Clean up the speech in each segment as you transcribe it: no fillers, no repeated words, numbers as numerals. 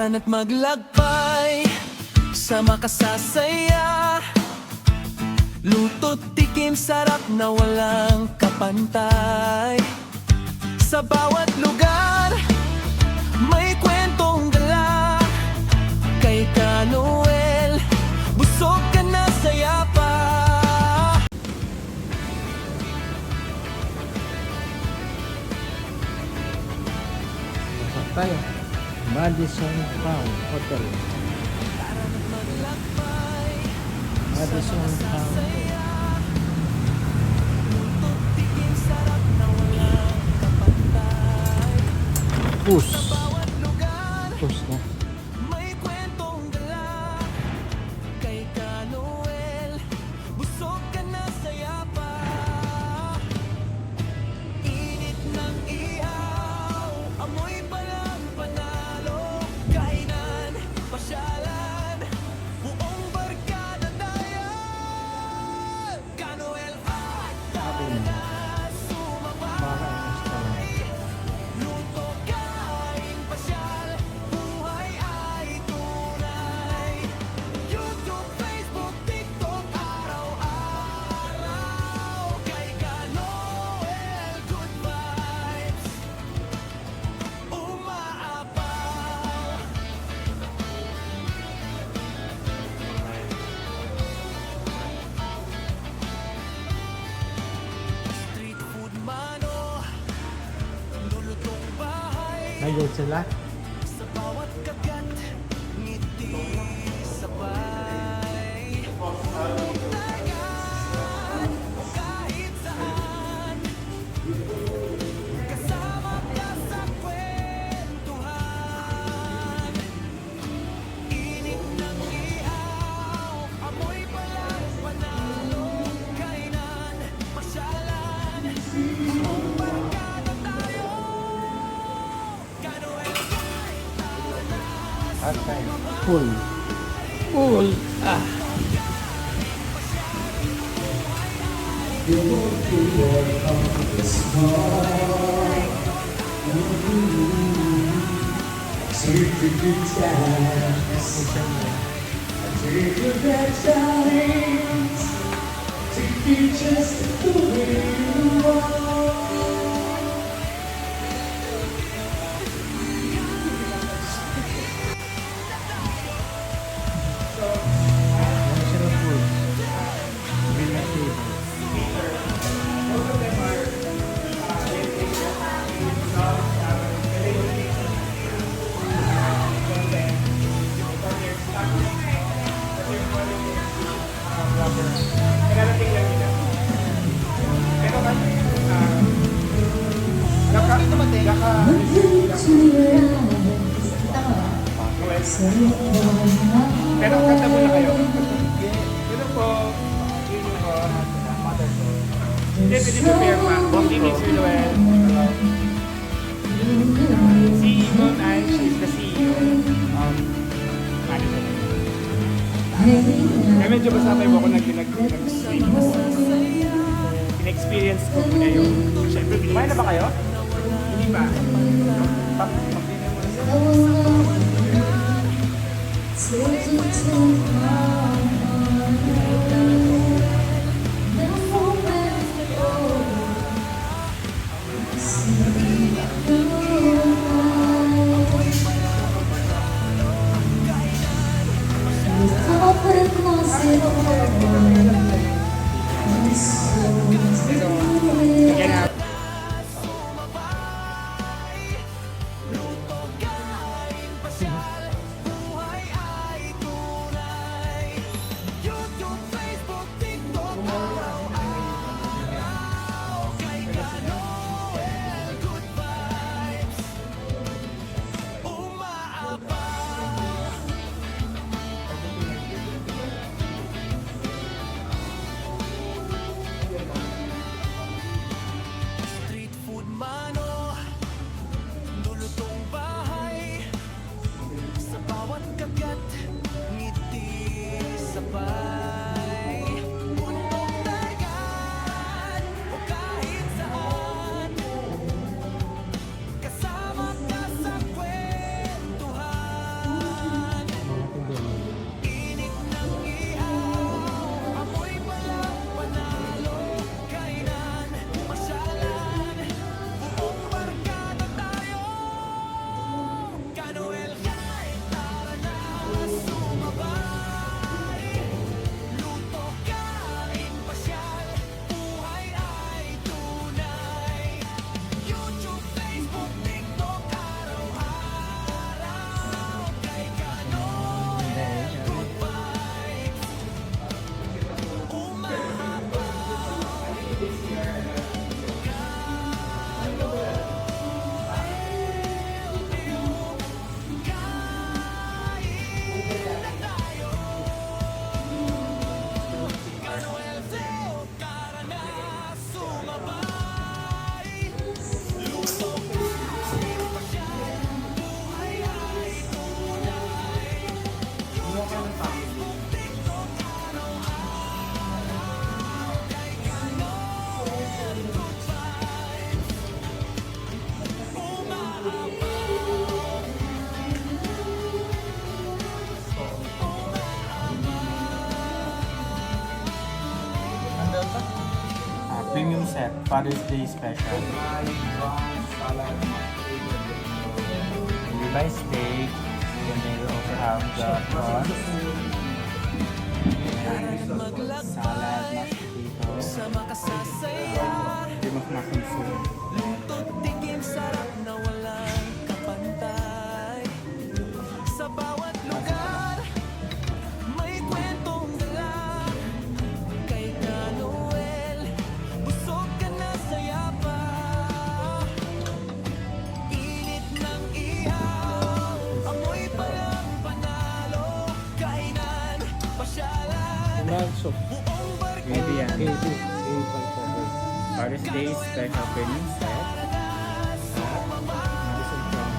Tara na't maglakbay sa makasasaya. Luto't tikim, sarap na walang kapantay. Sa bawat lugar may kwentong dala. Kay Ka Noel, busog ka na sa yapa. Pasok tayo. Madison Town Hotel. Madison Town. Push. Push na. May kwentong dala. Kay Ka Noel, busog ka na sa yapa. Init ng ihaw, amoy palang panalo. Kainan, pasyalan, buong barkada tayo. Ka Noel at tara sumabay. Luto, kain, pasyal, buhay ay tunay. YouTube, Facebook, TikTok, araw-araw. Kay Ka Noel, good vibes umaapaw. Street food mano, lulutong bahay. Nagod sila. Sa bawat kagat, ngiti sabay. Utagan, kahit saan. Kasama ka sa kwentuhan. Init ng ihaw, amoy palang panalo. Kainan, pasyalan, buong barkada tayo. Ka Noel, Okay. Full. Full. Ah. National food. Midnight table. Pero kanta muna kayo. Yun po. Yun po. Mother ko. Hindi, pwede prepare pa. Good evening, Sir Noel. Si Yvonne ay, she's the CEO of Madison. Kaya medyo masabay mo ako nag-stream mo. In-experience ko muna yung... Siyempre, kumain na ba kayo? Hindi ba? Mag-dinner muna sa... Again, set, Father's Day special. Ribeye steak, and then we also have the prawns, and salad, mashed potatoes, Sa makasasaya, cream of mushroom soup. luto't tikim sarap na walang kapantay. Sa bawat lugar, may kwentong dala. Kay Ka Noel, busog ka na saya pa. Init ng ihaw, amoy palang panalo. Kainan, pasyalan, Also, buong barko. Maybe yan. baby, baby, Father's Day special premium set. Madison Crown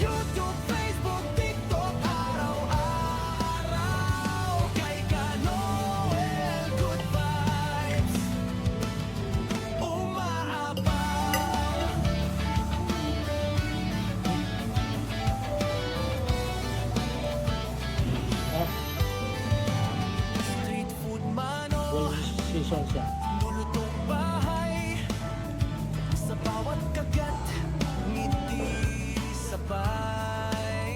YouTube, Facebook, TikTok, araw-araw. Kay Ka Noel, good vibes, umaapaw. Street food man o well, season siya. lulutong bahay. Sa bawat kagat, ngiti sabay.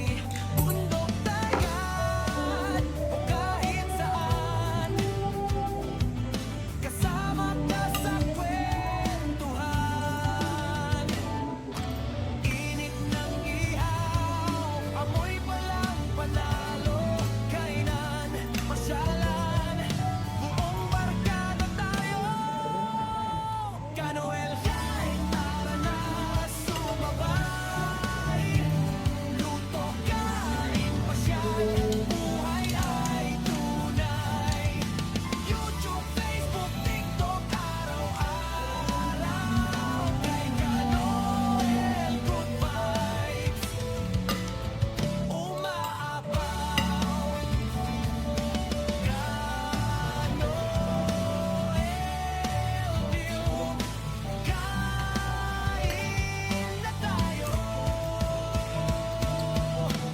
Bundok, dagat, o kahit saan, kasama ka sa kwentuhan. Init ng ihaw, amoy palang panalo. Kainan, pasyalan, buong barkada tayo. Ka Noel, kain, tara na, sumabay. Luto, kain, pasyal, buhay ay tunay. YouTube, Facebook, TikTok, araw-araw. Kay Ka Noel, good vibes, umaapaw. Ka Noel, new, kain na tayo.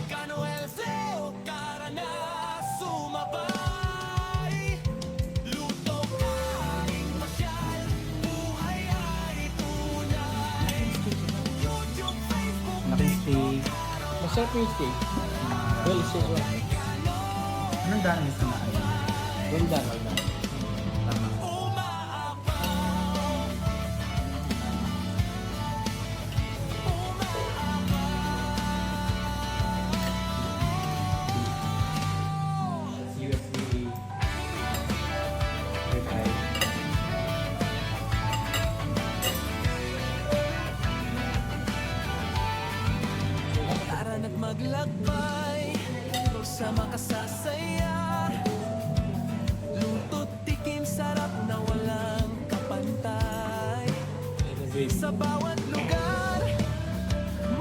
Ka Noel, Zeo, tara na, sumabay. Luto, kain, pasyal, buhay ay tunay. YouTube, Facebook, Malaking steak. Masarap yung steak. Well seasoned. Anong daan nito na ayun? Well done, well done. Tama. umaapaw. USB ribeye. Tara na't maglakbay sa makasasaya. Luto't tikim sarap na walang kapantay. Baby. Sa bawat lugar,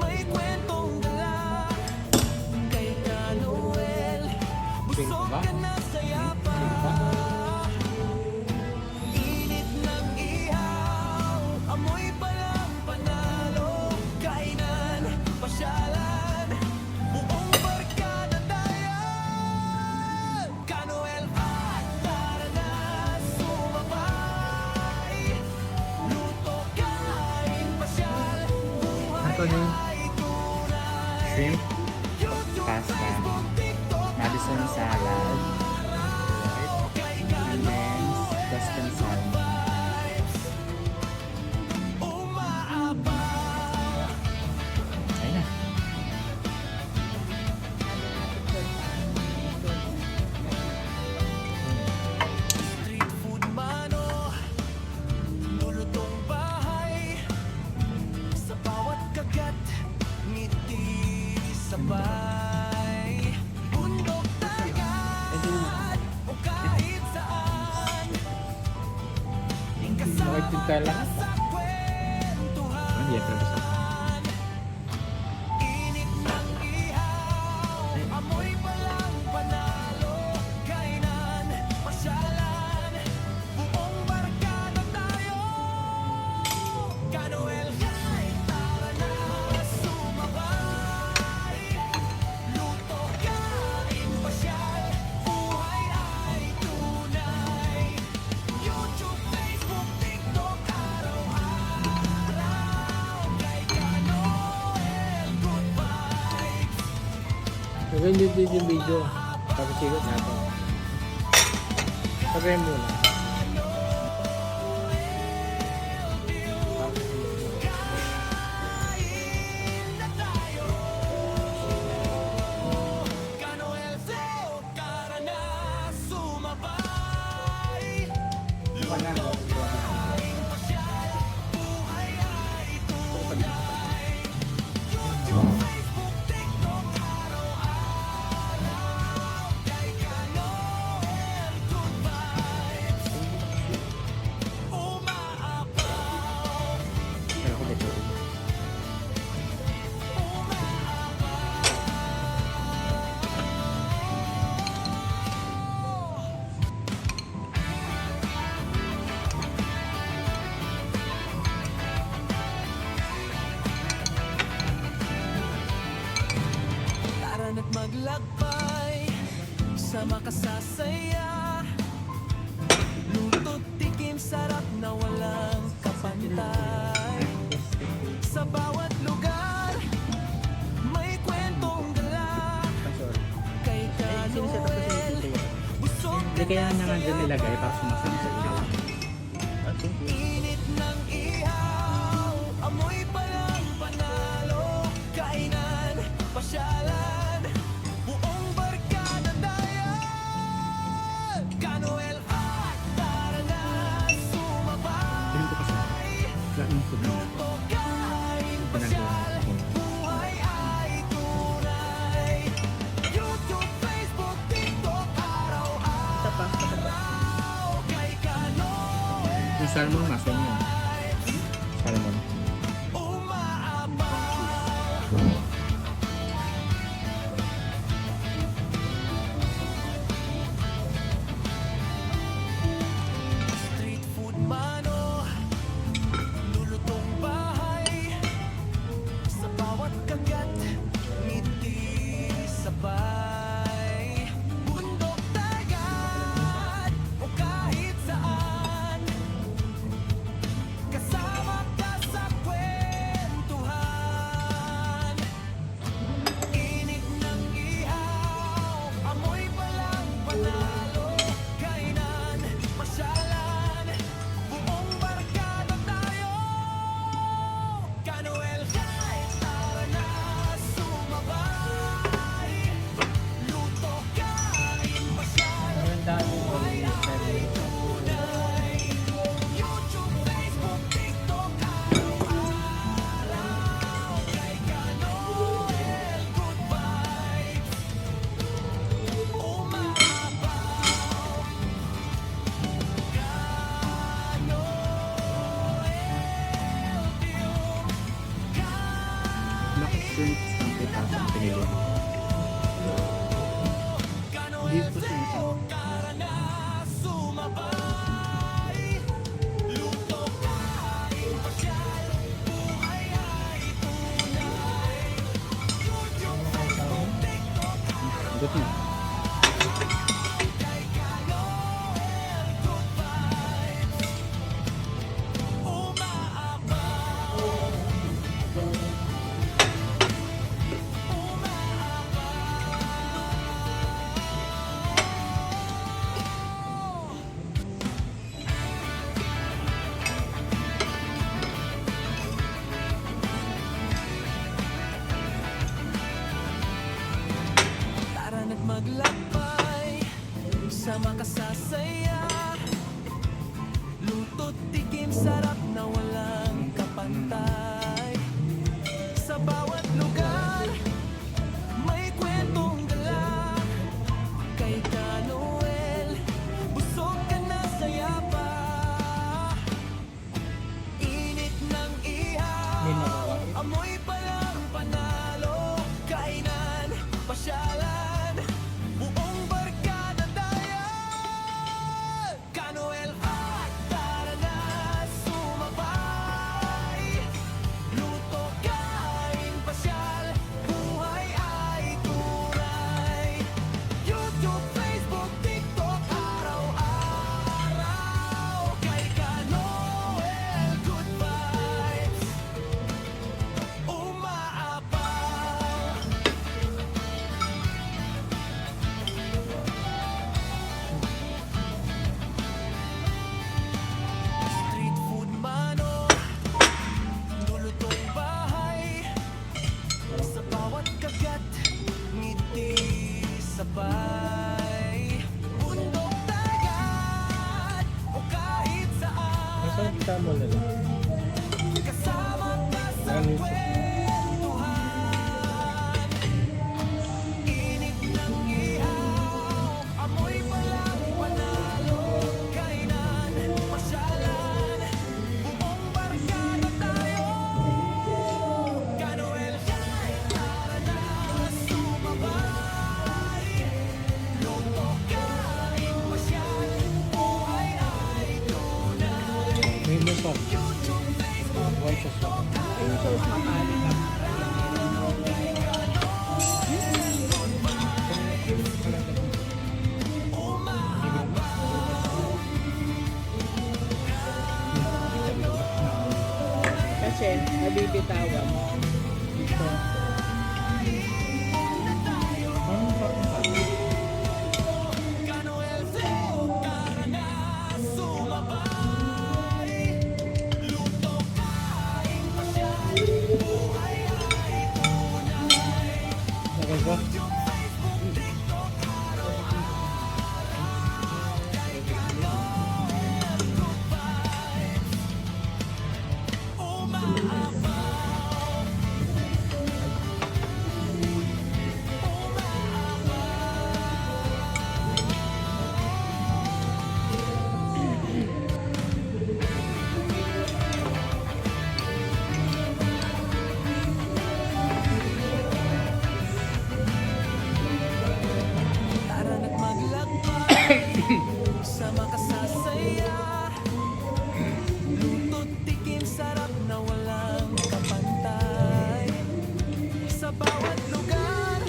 may kwentong dala. Kay Ka Noel, busog ba? ka na saya pa. Init ng ihaw, amoy palang panalo. Kainan, pasyalan, buong barkada tayo. Ka Noel, at tara na, sumabay. Luto, kain, pasyal, buhay Ano yun? ay tunay. Shrimp, YouTube, pasta, Facebook, TikTok, Madison salad, kay Ka men's Tuscan salad. vibes, umaapaw. Ayun na. Street food man o lulutong bahay. Sa bawat kagat, ngiti sabay. Bundok, dagat, o kahit saan, kasama Makikita ka lang. sa kwentuhan. Hindi yan pero sa Init ng ihaw, amoy palang panalo. Kainan, pasyalan, buong barkada tayo. Ka Noel, kain, tara na, sumabay. Luto, kain, pasyalan. Maganda din yung video. Tapos ikot natin. Sabay muna. Kanoel Teo, tara na sumabay. Pasyal, buhay ay tunay. YouTube, Facebook, TikTok, araw-araw. Kay Kanoel, good vibes. Umaapaw, Pero ako dito. tara na't maglakbay sa makasasaya. Luto't tikim, sarap na walang kapantay. Sa bawat lugar, may kwentong gala. Kay Kanoel, busog Hindi kaya ka na naman dyan saya nilagay para sumasama sa ilaw. Init ng ihaw, amoy palang panalo. Kainan, pasyalan, buong barkada dayan. Kanoel at tara na Tingin ko kasi. sumabay. Wala nang food na. Luto, kain, Ginagawa pasyal, ko. buhay ay tunay. YouTube, Facebook, TikTok, araw-araw. Kay Kanoel, Yung salmon, maso niya. Salmon. umaapaw. Street food mano, lulutong bahay. Sa bawat kagat, ngiti sabay. Bundok, dagat, o kahit saan. Kasama ka sa kwentuhan. Init ng ihaw, amoy palang panalo. Kainan, pasyalan, buong barkada tayo. Kanoel, kahit tara na sumabay. Luto, kain, pasyal, buhay ay tunay. YouTube, Facebook, TikTok, araw-araw. Kay Kanoel, good vibes. Umaapaw. Naka-shrimp ang pitasa ang pinili. Hindi ko siya. Tara na sumabay. Luto, kain, pasyal, buhay ay tunay. YouTube, Facebook, TikTok, Good na. kay Kanoel, good vibes. Umaapaw. Tara na't maglakbay sa makasasaya. Luto't tikim, sarap na walang kapantay. Sa bawat lugar, may kwentong gala. Kay Kanoel, busog ka na saya pa. Init ng ihaw, amoy palang panalo. Kainan, pasyalan, buong barkada dayan. Kanoel at tara na sumabay. Tama na lang. Kasama ka sa Ano yun? kwentuhan. Init ng ihaw, amoy palang panalo. Kainan, pasyalan, buong barkada tayo. Kanoel, tara na sumabay. Luto, kain, pasyal, buhay ay tunay. May iba pa. YouTube, Facebook, White sauce lang. Yung sauce na mali ka. Kasi nabibitawan. Ito. Kanoel, tara na sumabay. Luto, kain, pasyal, buhay ay tunay. Okay ba? YouTube, Facebook, TikTok, kay Kanoel, good vibes. Umaapaw. Tara na't maglakbay, sama ka sa saya. Luto't tikim, sarap na walang kapantay. Sa bawat lugar,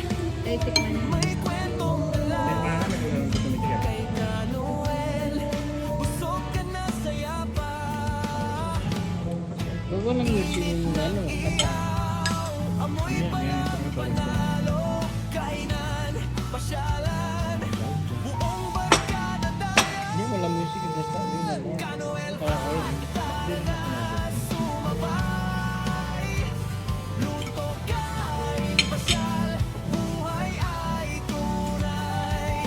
Ay, tikman niyo. may kwentong dala. Kay Kanoel, busog ka na saya pa. Bago lang yung ano. Amoy palang panalo. Kainan, pasyalan, buong barkada tayo. Hindi mo lang music. Basta yun lang. Kanoel, Okay. sumabay. Luto, kain, pasyal, buhay ay tunay.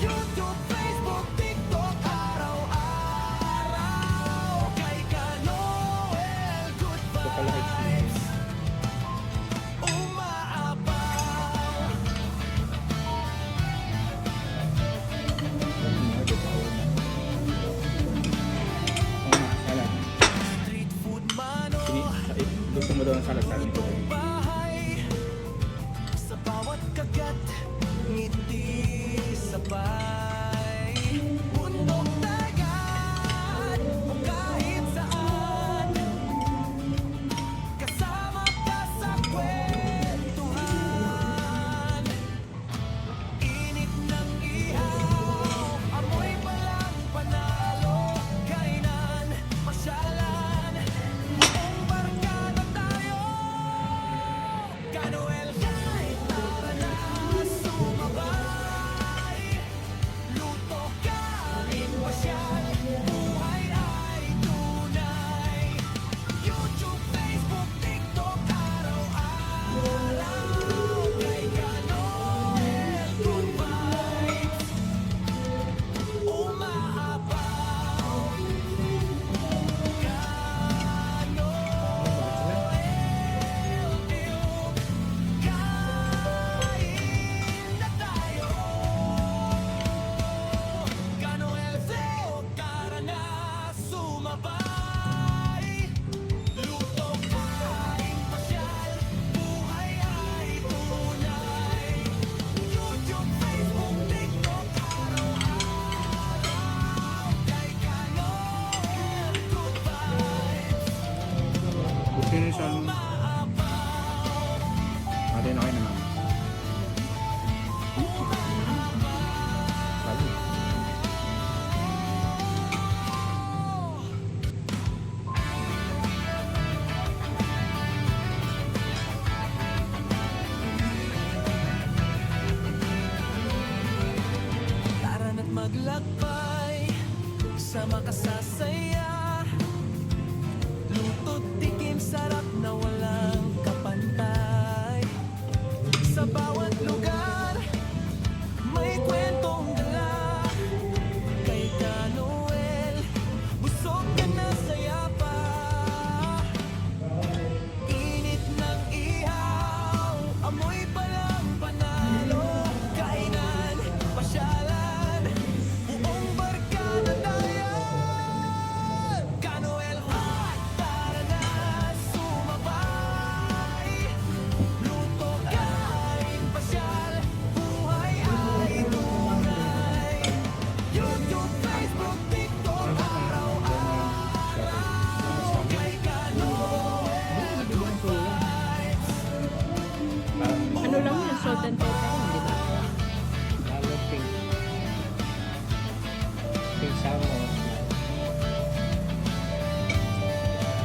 YouTube, Facebook, TikTok, araw-araw. Kay Kanoel, good vibes. Umaapaw. Street food mano. Gusto mo daw ng salad sa akin ito. Bahay sa bawat kagat, ngiti sabay. Bundok, dagat, o kahit saan, kasama ka sa kwentuhan. Init ng ihaw, amoy palang panalo. Kainan, pasyalan, buong barkada tayo. Kanoel, tara na sumabay. Luto, kain, pasyal, buhay ay tunay. YouTube, Facebook, TikTok, araw-araw. Kay Kanoel, good vibes. Umaapaw. Kain na tayo. Kanoel, tara na sumabay. Luto, kain, pasyal, buhay ay tunay. YouTube, Facebook, TikTok, araw-araw. Kay Kanoel, good vibes. Gusto nyo sa Ate na kayo naman. Tara na't maglakbay, sama ka sa saya. Luto't tikim, sarap na wala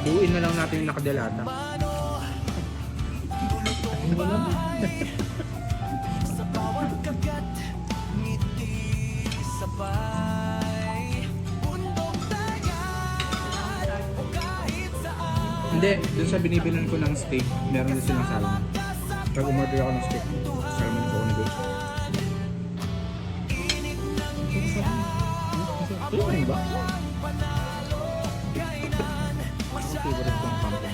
Buuin na lang natin yung nakadelata. Ano mo naman? Sa bawat kagat, ngiti sabay. Bundok dagat, o kahit saan. Hindi, dun sa binibilan ko ng steak, meron din silang salmon. Pag umorder ako ng steak, salmon ko na doon. Ano ba? Ang favorite kong pampo.